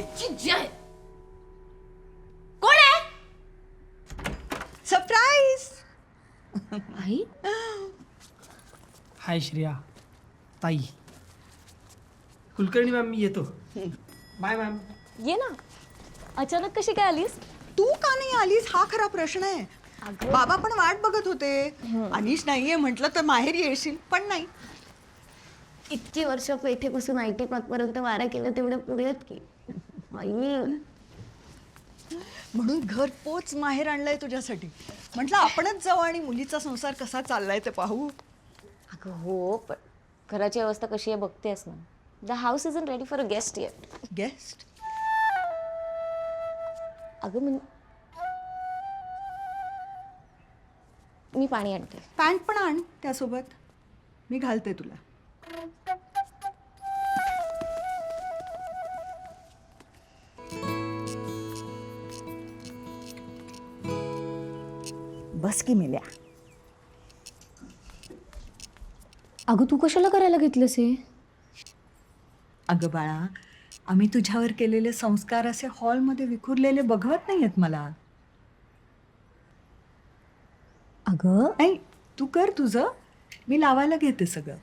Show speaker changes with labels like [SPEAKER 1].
[SPEAKER 1] जय कोण आहे?
[SPEAKER 2] सरप्राईज.
[SPEAKER 1] आई
[SPEAKER 3] हाय श्रेया ताई. कुलकर्णी मॅम मी येतो. Bye ma'am.
[SPEAKER 1] ये ना. अचानक कशी काय आलीस?
[SPEAKER 2] तू का नाही आलीस हा खरा प्रश्न आहे. बाबा पण वाट बघत होते. अनिश नाहीये म्हटलं तर माहेरी येशील पण नाही.
[SPEAKER 1] इतकी वर्ष पेठेपासून IT पर्यंत वाऱ्या केल्या तेवढ्या पुढेत की. आई
[SPEAKER 2] म्हणून घर पोच माहेर आणलंय तुझ्यासाठी. म्हटलं आपणच जाऊ आणि मुलीचा संसार कसा चाललाय ते पाहू.
[SPEAKER 1] अगं हो, पण घराची अवस्था कशी आहे बघतेस ना. The house is ready for a guest eight.
[SPEAKER 2] Guest.
[SPEAKER 1] अगं मी पाणी आणते.
[SPEAKER 2] पॅन्ट पण आण त्यासोबत. मी घालते तुला. बस की मेल्या.
[SPEAKER 1] अगं तू कशाला करायला घेतलंस हे?
[SPEAKER 2] अगं बाळा, आम्ही तुझ्यावर केलेले संस्कार असे हॉलमध्ये विखुरलेले बघवत नाहीयेत मला.
[SPEAKER 1] अगं
[SPEAKER 2] नाही तू कर तुझं, मी लावायला घेते सगळं.